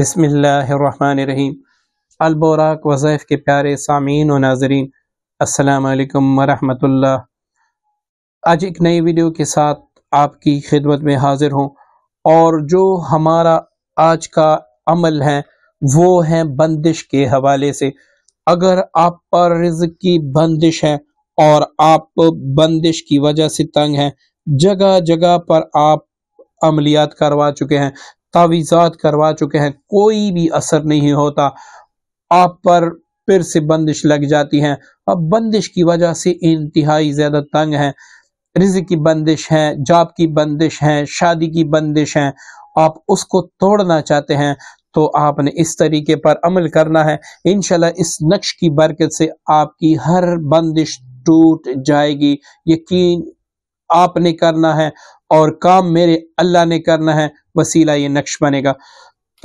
بسم اللہ الرحمن الرحیم۔ البوراق وظائف کے پیارے سامعین و ناظرین، السلام علیکم ورحمۃ اللہ۔ آج ایک نئی ویڈیو کے ساتھ آپ کی خدمت میں حاضر ہوں، اور جو ہمارا آج کا عمل ہے وہ ہے بندش کے حوالے سے۔ اگر آپ پر رزق کی بندش ہے اور آپ بندش کی وجہ سے تنگ ہیں، جگہ جگہ پر آپ عملیات کروا چکے ہیں، تعویذات کروا چکے ہیں، کوئی بھی اثر نہیں ہوتا، آپ پر پھر سے بندش لگ جاتی ہے۔ اب بندش کی وجہ سے انتہائی زیادہ تنگ ہے، رزق کی بندش ہے، جاب کی بندش ہے، شادی کی بندش ہے، آپ اس کو توڑنا چاہتے ہیں تو آپ نے اس طریقے پر عمل کرنا ہے۔ انشاءاللہ اس نقش کی برکت سے آپ کی ہر بندش ٹوٹ جائے گی۔ یقین آپ نے کرنا ہے اور کام میرے اللہ نے کرنا ہے، وسیلہ یہ نقش بنے گا۔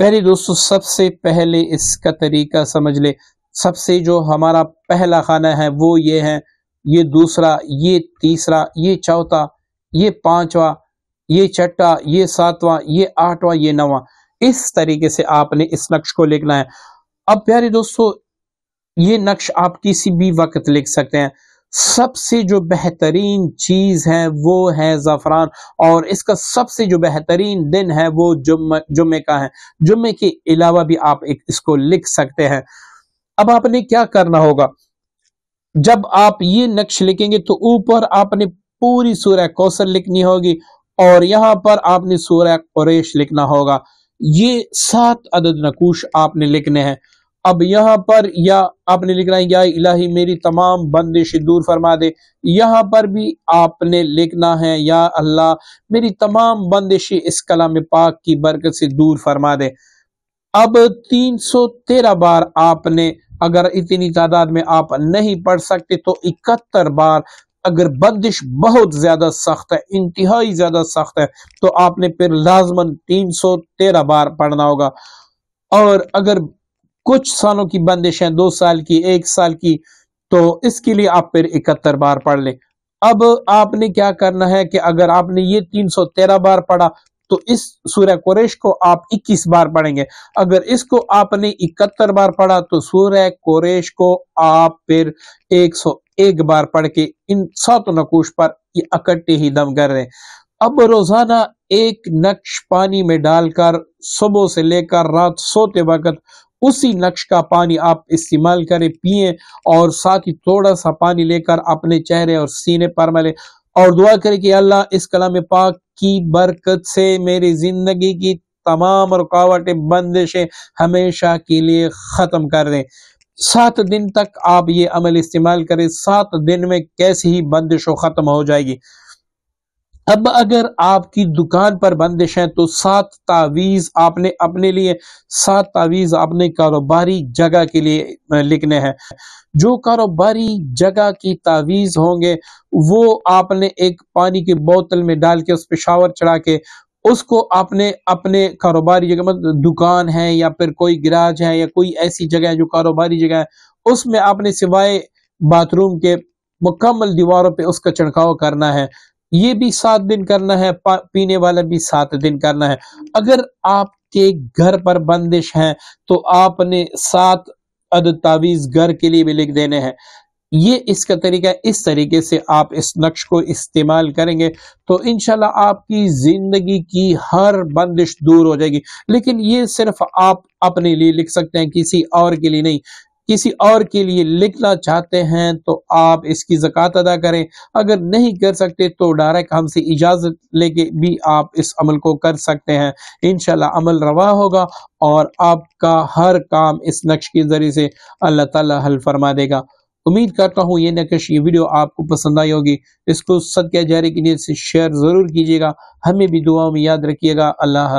پہلے دوستو، سب سے پہلے اس کا طریقہ سمجھ لے۔ سب سے جو ہمارا پہلا خانہ ہے وہ یہ ہے، یہ دوسرا، یہ تیسرا، یہ چوتھا، یہ پانچواں، یہ چھٹا، یہ ساتواں، یہ آٹھواں، یہ نواں۔ اس طریقے سے آپ نے اس نقش کو لکھنا ہے۔ اب پیارے دوستو، یہ نقش آپ کسی بھی وقت لکھ سکتے ہیں۔ سب سے جو بہترین چیز ہے وہ ہے زعفران، اور اس کا سب سے جو بہترین دن ہے وہ جمعے کا ہے۔ جمعے کے علاوہ بھی آپ اس کو لکھ سکتے ہیں۔ اب آپ نے کیا کرنا ہوگا، جب آپ یہ نقش لکھیں گے تو اوپر آپ نے پوری سورہ کوثر لکھنی ہوگی، اور یہاں پر آپ نے سورہ قریش لکھنا ہوگا۔ یہ 7 عدد نقوش آپ نے لکھنے ہیں۔ اب یہاں پر یا آپ نے لکھنا ہے یا الہی میری تمام بندش دور فرما دے، یہاں پر بھی آپ نے لکھنا ہے یا اللہ میری تمام بندش اس کلام پاک کی برکت سے دور فرما دے۔ اب 313 بار آپ نے، اگر اتنی تعداد میں آپ نہیں پڑھ سکتے تو 71 بار، اگر بندش بہت زیادہ سخت ہے، انتہائی زیادہ سخت ہے، تو آپ نے پھر لازماً 313 بار پڑھنا ہوگا۔ اور اگر کچھ سالوں کی بندش ہیں، 2 سال کی، 1 سال کی، تو اس کے لیے آپ پھر 71 بار پڑھ لیں۔ اب آپ نے کیا کرنا ہے کہ اگر آپ نے یہ 313 بار پڑھا تو اس سورہ قریش کو آپ 21 بار پڑھیں گے۔ اگر اس کو آپ نے 71 بار پڑھا تو سورہ قریش کو آپ پھر 101 بار پڑھ کے ان 7 نقوش پر یہ اکٹھے ہی دم کر رہے ہیں۔ اب روزانہ ایک نقش پانی میں ڈال کر صبح سے لے کر رات سوتے وقت اسی نقش کا پانی آپ استعمال کریں، پئیں، اور ساتھ ہی تھوڑا سا پانی لے کر اپنے چہرے اور سینے پر ملیں، اور دعا کریں کہ اللہ اس کلام پاک کی برکت سے میری زندگی کی تمام رکاوٹیں، بندشیں ہمیشہ کے لیے ختم کر دیں۔ 7 دن تک آپ یہ عمل استعمال کریں، 7 دن میں کیسی ہی بندش ختم ہو جائے گی۔ اب اگر آپ کی دکان پر بندش ہے تو 7 تعویذ آپ نے اپنے لیے، 7 تعویذ اپنے کاروباری جگہ کے لیے لکھنے ہیں۔ جو کاروباری جگہ کی تعویذ ہوں گے وہ آپ نے ایک پانی کی بوتل میں ڈال کے اس پہ شاور چڑھا کے اس کو آپ نے اپنے کاروباری جگہ، مطلب دکان ہے یا پھر کوئی گراج ہے یا کوئی ایسی جگہ ہے جو کاروباری جگہ ہے، اس میں آپ نے سوائے باتھ روم کے مکمل دیواروں پہ اس کا چھڑکاؤ کرنا ہے۔ یہ بھی 7 دن کرنا ہے، پینے والا بھی 7 دن کرنا ہے۔ اگر آپ کے گھر پر بندش ہیں تو آپ نے 7 عدد تعویذ گھر کے لیے بھی لکھ دینے ہیں۔ یہ اس کا طریقہ ہے۔ اس طریقے سے آپ اس نقش کو استعمال کریں گے تو انشاءاللہ آپ کی زندگی کی ہر بندش دور ہو جائے گی۔ لیکن یہ صرف آپ اپنے لیے لکھ سکتے ہیں، کسی اور کے لیے نہیں۔ کسی اور کے لیے لکھنا چاہتے ہیں تو آپ اس کی زکوٰۃ ادا کریں، اگر نہیں کر سکتے تو ڈائریکٹ ہم سے اجازت لے کے بھی آپ اس عمل کو کر سکتے ہیں۔ انشاءاللہ عمل روا ہوگا اور آپ کا ہر کام اس نقش کے ذریعے سے اللہ تعالی حل فرما دے گا۔ امید کرتا ہوں یہ نقش، یہ ویڈیو آپ کو پسند آئی ہوگی۔ اس کو صدقہ جاریہ کی نیت سے شیئر ضرور کیجیے گا، ہمیں بھی دعاؤں میں یاد رکھیے گا۔ اللہ